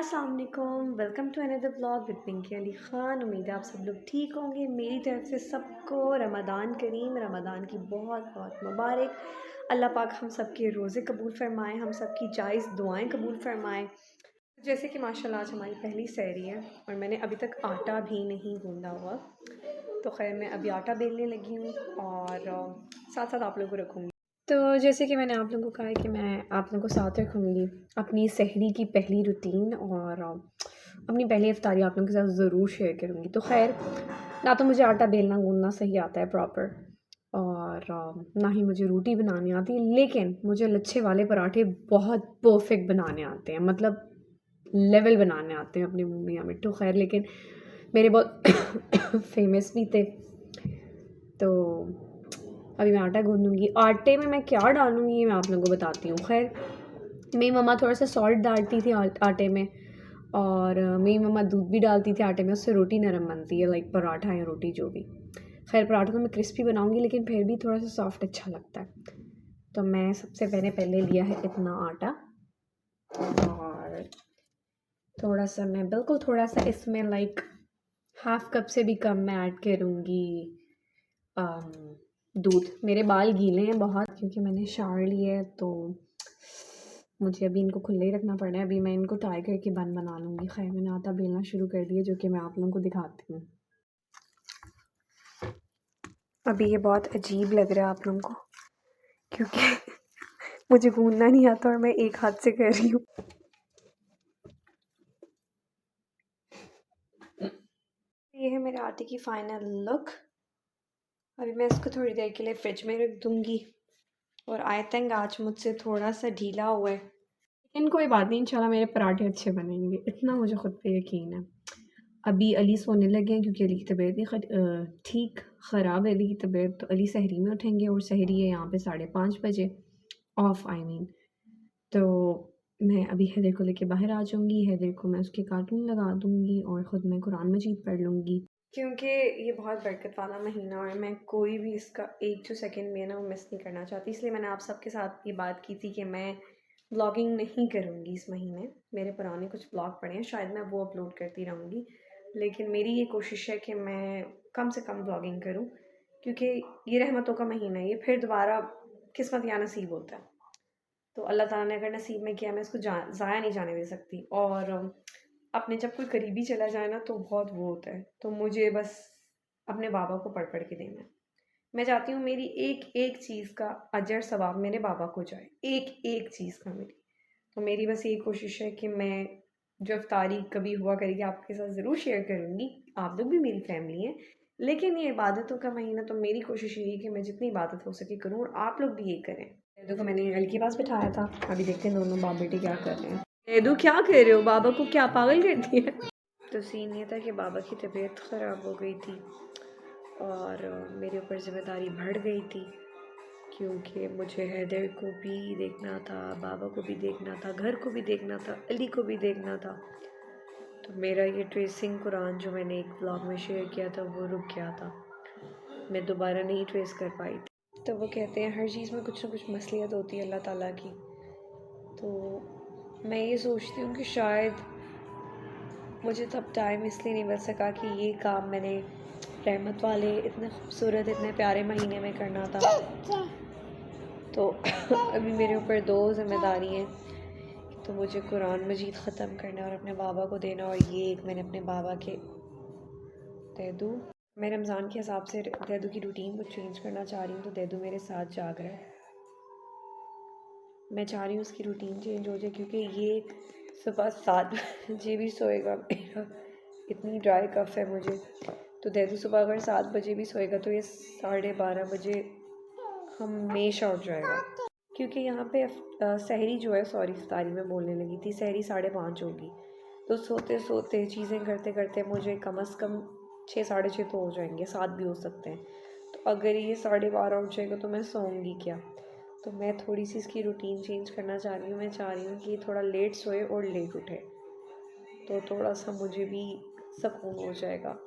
अस्सलाम वालेकुम, welcome to another vlog with Pinky Ali Khan. उम्मीद है आप सब लोग ठीक होंगे। मेरी तरफ से सबको रमज़ान करीम, रमज़ान की बहुत बहुत मुबारक। अल्लाह पाक हम सब के रोज़े कबूल फ़रमाए, हम सब की जायज़ दुआएं कबूल फ़रमाए। जैसे कि माशाल्लाह आज हमारी पहली सहरी है और मैंने अभी तक आटा भी नहीं गूँधा हुआ। तो खैर मैं अभी आटा बेलने लगी हूँ और साथ साथ आप लोगों को रखूँगी। तो जैसे कि मैंने आप लोगों को कहा है कि मैं आप लोगों को साथ रखूँगी अपनी सहरी की पहली रूटीन और अपनी पहली इफ्तारी आप लोगों के साथ ज़रूर शेयर करूँगी। तो खैर ना तो मुझे आटा बेलना गूँथना सही आता है प्रॉपर और ना ही मुझे रोटी बनानी आती है, लेकिन मुझे लच्छे वाले पराठे बहुत परफेक्ट बनाने आते हैं, मतलब लेवल बनाने आते हैं अपने मुँह मियाँ मिट्ठू। खैर लेकिन मेरे बहुत फेमस भी थे। तो अभी मैं आटा गूँधूँगी। आटे में मैं क्या डालूँगी ये मैं आप लोगों को बताती हूँ। खैर मेरी मम्मा थोड़ा सा सॉल्ट डालती थी आटे में और मेरी मम्मा दूध भी डालती थी आटे में, उससे रोटी नरम बनती है, लाइक पराठा या रोटी जो भी। खैर पराठा तो मैं क्रिस्पी बनाऊँगी लेकिन फिर भी थोड़ा सा सॉफ्ट अच्छा लगता है। तो मैं सबसे पहले लिया है इतना आटा और थोड़ा सा मैं बिल्कुल थोड़ा सा इसमें लाइक हाफ़ कप से भी कम मैं ऐड करूँगी दूध। मेरे बाल गीले हैं बहुत क्योंकि मैंने शावर लिया है, तो मुझे अभी इनको खुले ही रखना पड़ रहा है। अभी मैं इनको टाई करके बन बना लूँगी। खैर मैंने आटा बेलना शुरू कर दिया, जो कि मैं आप लोगों को दिखाती हूँ। अभी ये बहुत अजीब लग रहा है आप लोगों को क्योंकि मुझे गूंदना नहीं आता और मैं एक हाथ से कर रही हूँ। ये है मेरे आटे की फाइनल लुक। अभी मैं इसको थोड़ी देर के लिए फ्रिज में रख दूँगी और आई थिंक आज मुझसे थोड़ा सा ढीला हुआ है, लेकिन कोई बात नहीं, इंशाल्लाह मेरे पराठे अच्छे बनेंगे, इतना मुझे खुद पे यकीन है। अभी अली सोने लगे हैं क्योंकि अली की तबीयत नहीं ठीक ख़राब है अली की तबीयत। तो अली सहरी में उठेंगे और सहरी है यहाँ पे 5:30 बजे ऑफ आई मीन। तो मैं अभी हैदर को लेके बाहर आ जाऊँगी। हैदर को मैं उसके कार्टून लगा दूँगी और ख़ुद मैं कुरान मजीद पढ़ लूँगी क्योंकि ये बहुत बरकत वाला महीना और मैं कोई भी इसका एक जो सेकंड में ना वो मिस नहीं करना चाहती। इसलिए मैंने आप सबके साथ ये बात की थी कि मैं व्लॉगिंग नहीं करूँगी इस महीने। मेरे पुराने कुछ व्लॉग पड़े हैं, शायद मैं वो अपलोड करती रहूँगी, लेकिन मेरी ये कोशिश है कि मैं कम से कम व्लॉगिंग करूँ क्योंकि ये रहमतों का महीना है। ये फिर दोबारा किस्मत या नसीब होता है, तो अल्लाह ताला ने अगर नसीब में किया मैं इसको ज़ाया नहीं जाने दे सकती। और अपने जब कोई करीबी चला जाए ना तो बहुत वो होता है। तो मुझे बस अपने बाबा को पढ़ के देना है। मैं चाहती हूँ मेरी एक एक चीज़ का अजर सवाब मेरे बाबा को जाए, एक एक चीज़ का मेरी। तो मेरी बस यही कोशिश है कि मैं जो इफ्तारी कभी हुआ करेगी आपके साथ ज़रूर शेयर करूँगी। आप लोग भी मेरी फैमिली हैं, लेकिन ये इबादतों का महीना, तो मेरी कोशिश यही है कि मैं जितनी इबादत हो सके करूँ और आप लोग भी ये करें। देखो मैंने अली के पास बिठाया था, अभी देखते हैं दोनों बाप बेटे क्या कर रहे हैं। एदू क्या कर रहे हो, बाबा को क्या पागल कर दिया? तो सीन ये था कि बाबा की तबीयत ख़राब हो गई थी और मेरे ऊपर ज़िम्मेदारी बढ़ गई थी क्योंकि मुझे हैदर को भी देखना था, बाबा को भी देखना था, घर को भी देखना था, अली को भी देखना था। तो मेरा ये ट्रेसिंग कुरान जो मैंने एक व्लॉग में शेयर किया था वो रुक गया था, मैं दोबारा नहीं ट्रेस कर पाई थी। तो वो कहते हैं हर चीज़ में कुछ ना कुछ मसलियत होती है अल्लाह ताला की। तो मैं ये सोचती हूँ कि शायद मुझे तब टाइम इसलिए नहीं मिल सका कि ये काम मैंने रहमत वाले इतने खूबसूरत इतने प्यारे महीने में करना था। तो अभी मेरे ऊपर दो ज़िम्मेदारी हैं, तो मुझे कुरान मजीद ख़त्म करना और अपने बाबा को देना, और ये एक मैंने अपने बाबा के दैदू, मैं रमज़ान के हिसाब से दैदू की रूटीन को चेंज करना चाह रही हूँ। तो दैदू मेरे साथ जाग रहा है, मैं चाह रही हूँ उसकी रूटीन चेंज हो जाए क्योंकि ये सुबह 7 बजे भी सोएगा। मेरा इतनी ड्राई कफ़ है मुझे। तो दैदू सुबह अगर 7 बजे भी सोएगा तो ये 12:30 बजे हमेशा उठ जाएगा क्योंकि यहाँ पे सहरी जो है, सॉरी इफ्तारी में बोलने लगी थी, सहरी 5:30 होगी। तो सोते सोते चीज़ें करते करते मुझे कम से कम 6 साढ़े 6 तो हो जाएंगे, 7 भी हो सकते हैं। तो अगर ये 12:30 उठ जाएगा तो मैं सोऊंगी क्या? तो मैं थोड़ी सी इसकी रूटीन चेंज करना चाह रही हूँ। मैं चाह रही हूँ कि थोड़ा लेट सोए और लेट उठे, तो थोड़ा सा मुझे भी सुकून हो जाएगा।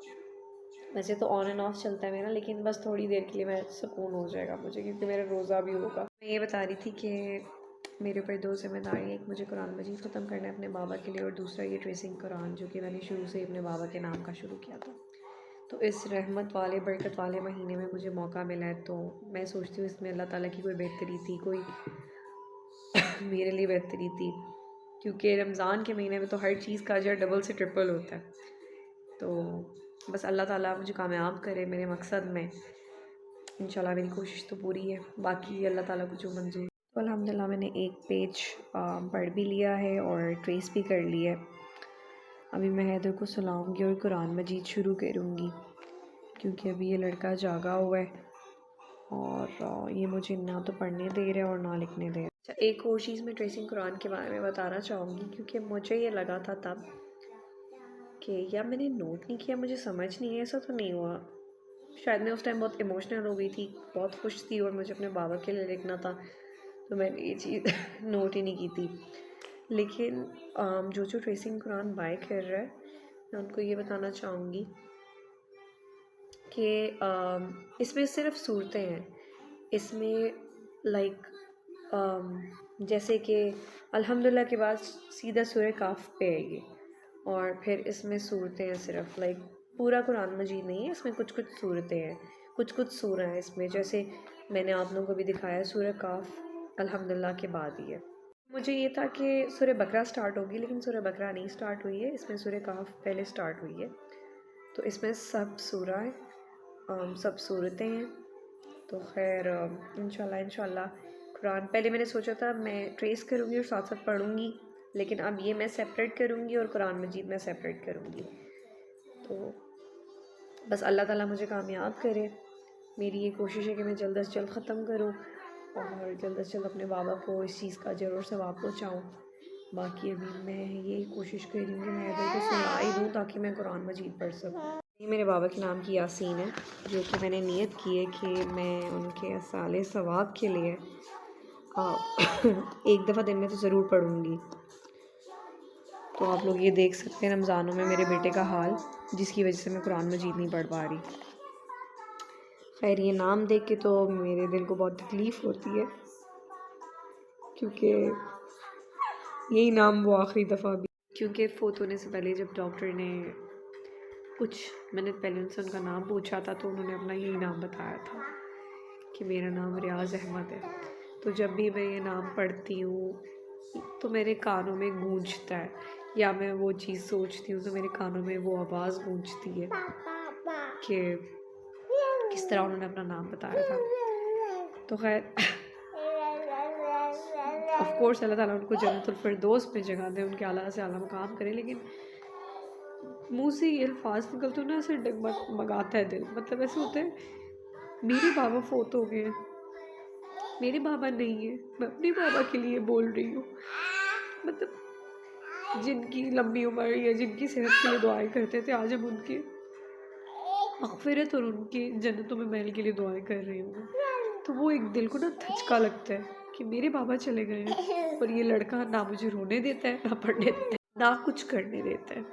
वैसे तो ऑन एंड ऑफ चलता है मेरा, लेकिन बस थोड़ी देर के लिए मैं सुकून हो जाएगा मुझे क्योंकि मेरा रोज़ा भी होगा। मैं ये बता रही थी कि मेरे ऊपर दो जिम्मेदारी है, एक मुझे कुरान मजीद ख़त्म करना है अपने बाबा के लिए, और दूसरा ये ट्रेसिंग कुरान जो कि मैंने शुरू से ही अपने बाबा के नाम का शुरू किया था। तो इस रहमत वाले बरकत वाले महीने में मुझे मौका मिला है, तो मैं सोचती हूँ इसमें अल्लाह ताला की कोई बेहतरी थी, कोई मेरे लिए बेहतरी थी, क्योंकि रमज़ान के महीने में तो हर चीज़ का अजर डबल से ट्रिपल होता है। तो बस अल्लाह ताला मुझे कामयाब करे मेरे मकसद में। इंशाल्लाह मेरी कोशिश तो पूरी है, बाकी अल्लाह ताला को जो मंजूर। तो अल्हम्दुलिल्लाह मैंने एक पेज पढ़ भी लिया है और ट्रेस भी कर लिया है। अभी मैं हैदर को सुलाऊंगी और कुरान मजीद शुरू करूँगी, क्योंकि अभी ये लड़का जागा हुआ है और ये मुझे ना तो पढ़ने दे रहा है और ना लिखने दे रहा है। अच्छा, एक और चीज़ मैं ट्रेसिंग कुरान के बारे में बताना चाहूँगी, क्योंकि मुझे ये लगा था तब कि या मैंने नोट नहीं किया, मुझे समझ नहीं है, ऐसा तो नहीं हुआ। शायद मैं उस टाइम बहुत इमोशनल हो गई थी, बहुत खुश थी और मुझे अपने बाबा के लिए लिखना था, तो मैंने ये चीज़ नोट ही नहीं की थी। लेकिन जो ट्रेसिंग कुरान बाय कर रहा है, मैं उनको ये बताना चाहूँगी कि इसमें सिर्फ सूरतें हैं। इसमें लाइक जैसे कि अल्हम्दुलिल्लाह के बाद सीधा सूरह काफ पे आएगी, और फिर इसमें सूरतें हैं सिर्फ, लाइक पूरा कुरान मजीद नहीं है, इसमें कुछ कुछ सूरतें हैं, कुछ कुछ सूरह हैं इसमें। जैसे मैंने आप लोगों को भी दिखाया, सूरह काफ अल्हम्दुलिल्लाह के बाद ही है। मुझे ये था कि सूरह बकरा स्टार्ट होगी, लेकिन सूरह बकरा नहीं स्टार्ट हुई है, इसमें सूरह काफ पहले स्टार्ट हुई है। तो इसमें सब सूरह सब सूरतें हैं। तो खैर इंशाल्लाह कुरान पहले मैंने सोचा था मैं ट्रेस करूँगी और साथ साथ पढ़ूँगी, लेकिन अब ये मैं सेपरेट करूँगी और कुरान मजीद मैं सेपरेट करूँगी। तो बस अल्लाह ताला मुझे कामयाब करे। मेरी ये कोशिश है कि मैं जल्द से जल्द ख़त्म करूँ और जल्द से जल्द अपने बाबा को इस चीज़ का ज़रूर सवाब पहुँचाऊँ। बाकी अभी मैं यही कोशिश कर रही हूँ कि मैं इधर को सुना ही दूँ ताकि मैं कुरान मजीद पढ़ सकूँ। ये मेरे बाबा के नाम की यासीन है, जो कि मैंने नियत की है कि मैं उनके साले सवाब के लिए एक दफ़ा दिन में तो ज़रूर पढ़ूँगी। तो आप लोग ये देख सकते हैं रमज़ानों में मेरे बेटे का हाल, जिसकी वजह से मैं कुरान मजीद नहीं पढ़ पा रही। खैर ये नाम देख के तो मेरे दिल को बहुत तकलीफ़ होती है, क्योंकि यही नाम वो आखिरी दफ़ा भी, क्योंकि फ़ौत होने से पहले जब डॉक्टर ने कुछ मिनट पहले उनसे उनका नाम पूछा था, तो उन्होंने अपना यही नाम बताया था कि मेरा नाम रियाज़ अहमद है। तो जब भी मैं ये नाम पढ़ती हूँ तो मेरे कानों में गूंजता है, या मैं वो चीज़ सोचती हूँ तो मेरे कानों में वो आवाज़ गूंजती है कि किस तरह उन्होंने अपना नाम बताया था। तो खैर ऑफ कोर्स अल्लाह ताला उनको जन्नतुल फिरदौस में जगह दे, उनके आला से आला मकाम करे, लेकिन मुँह से ये अल्फाज निकलते ना ऐसे डगमगाता है दिल। मतलब ऐसे होते हैं मेरे बाबा फोत हो गए हैं, मेरे बाबा नहीं है, मैं अपने बाबा के लिए बोल रही हूँ। मतलब जिनकी लंबी उम्र या जिनकी सेहत के लिए दुआएं करते थे, आज हम उनकी मग़फ़िरत और उनकी जन्नतों में महल के लिए दुआएं कर रही हूँ। तो वो एक दिल को ना धचका लगता है कि मेरे बाबा चले गए हैं और ये लड़का ना मुझे रोने देता है, ना पढ़ने देता है, ना कुछ करने देता है।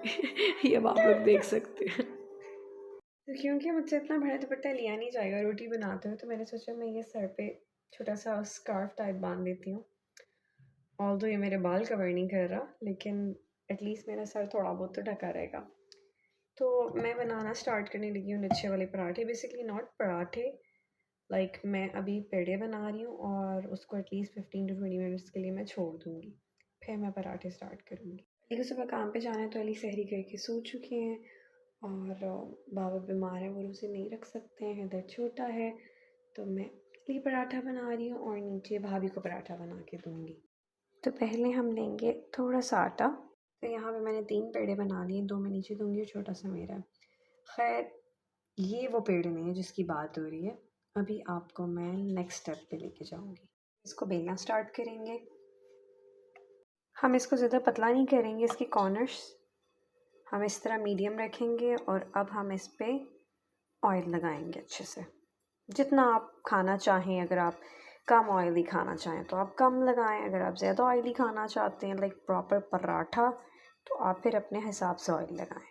ये अब आप लोग देख सकते हैं। तो क्योंकि मुझसे इतना बड़ा दुपट्टा लिया नहीं जाएगा रोटी बनाते हुए, तो मैंने सोचा मैं ये सर पे छोटा सा स्कार्फ टाइप बांध देती हूँ। ऑल्दो ये मेरे बाल कवर नहीं कर रहा, लेकिन एटलीस्ट मेरा सर थोड़ा बहुत तो ढका रहेगा। तो मैं बनाना स्टार्ट करने लगी हूँ लच्छे वाले पराठे, बेसिकली नॉट पराठे, लाइक मैं अभी पेड़े बना रही हूँ और उसको एटलीस्ट 15 to 20 मिनट्स के लिए मैं छोड़ दूँगी, फिर मैं पराठे स्टार्ट करूँगी। अली को सुबह काम पे जाना है, तो अली सहरी करके सो चुके हैं और बाबा बीमार है, वो उसे नहीं रख सकते हैं, हैदर छोटा है, तो मैं अली पराठा बना रही हूँ और नीचे भाभी को पराठा बना के दूँगी। तो पहले हम लेंगे थोड़ा सा आटा। तो यहाँ पे मैंने 3 पेड़े बना लिए, 2 मैं नीचे दूँगी और छोटा सा मेरा है। खैर ये वो पेड़े नहीं है जिसकी बात हो रही है, अभी आपको मैं नेक्स्ट स्टेप पे लेके जाऊँगी। इसको बेलना स्टार्ट करेंगे। हम इसको ज़्यादा पतला नहीं करेंगे, इसके कॉर्नर्स हम इस तरह मीडियम रखेंगे और अब हम इस पर ऑयल लगाएंगे अच्छे से, जितना आप खाना चाहें। अगर आप कम ऑयली खाना चाहें तो आप कम लगाएं, अगर आप ज़्यादा ऑयली खाना चाहते हैं लाइक प्रॉपर पराठा, तो आप फिर अपने हिसाब से ऑयल लगाएं।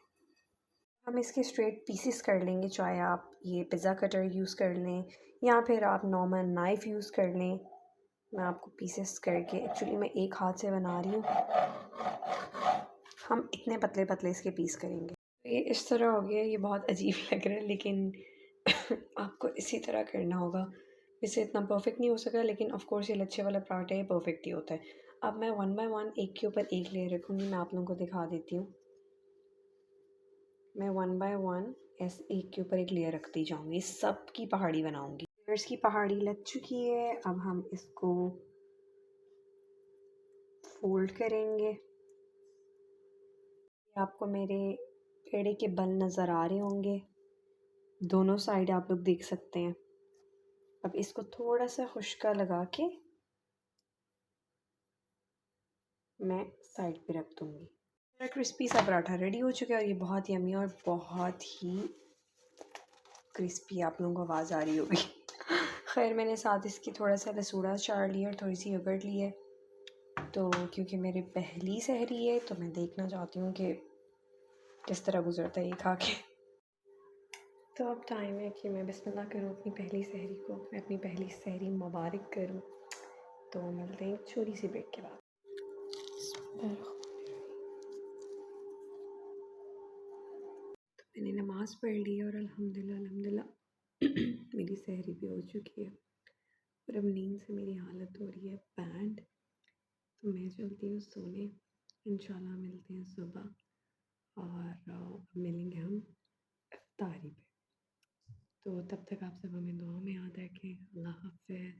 हम इसके स्ट्रेट पीसेस कर लेंगे, चाहे आप ये पिज़्ज़ा कटर यूज़ कर लें या फिर आप नॉर्मल नाइफ़ यूज़ कर लें, मैं आपको पीसेस करके, एक्चुअली मैं एक हाथ से बना रही हूँ, हम इतने पतले पतले इसके पीस करेंगे। ये इस तरह हो गया, ये बहुत अजीब लग रहा है लेकिन आपको इसी तरह करना होगा। इससे इतना परफेक्ट नहीं हो सका, लेकिन ऑफ कोर्स ये लच्छे वाला पराठा ये परफेक्ट ही होता है। अब मैं वन बाय वन एक के ऊपर एक लेयर रखूँगी, मैं आप लोगों को दिखा देती हूँ। मैं वन बाय वन ऐसे एक के ऊपर एक लेयर रखती जाऊँगी, सब की पहाड़ी बनाऊँगी। लेयर्स की पहाड़ी लग चुकी है, अब हम इसको फोल्ड करेंगे। आपको मेरे पेड़े के बल नज़र आ रहे होंगे, दोनों साइड आप लोग देख सकते हैं। अब इसको थोड़ा सा खुश्का लगा के मैं साइड पे रख दूँगी। मेरा क्रिस्पी सा पराठा रेडी हो चुका है और ये बहुत यम्मी और बहुत ही क्रिस्पी, आप लोगों को आवाज़ आ रही होगी। खैर मैंने साथ इसकी थोड़ा सा लसूड़ा चार लिया और थोड़ी सी योगर्ट ली है, तो क्योंकि मेरी पहली सहरी है तो मैं देखना चाहती हूँ कि किस तरह गुजरता है ये खा के। तो अब टाइम है कि मैं बिस्मिल्लाह करूँ अपनी पहली सहरी को, मैं अपनी पहली सहरी मुबारक करूँ। तो मिलते हैं एक छोटी सी ब्रेक के बाद। तो मैंने नमाज़ पढ़ ली और अल्हम्दुलिल्लाह अल्हम्दुलिल्लाह मेरी सहरी भी हो चुकी है और अब नींद से मेरी हालत हो रही है बैंड। तो मैं चलती हूँ सोने, इंशाल्लाह मिलते हैं सुबह और मिलेंगे हम इफ्तारी पे। तो तब तक आप सब हमें दुआ में याद रखें। अल्लाह हाफ़िज़।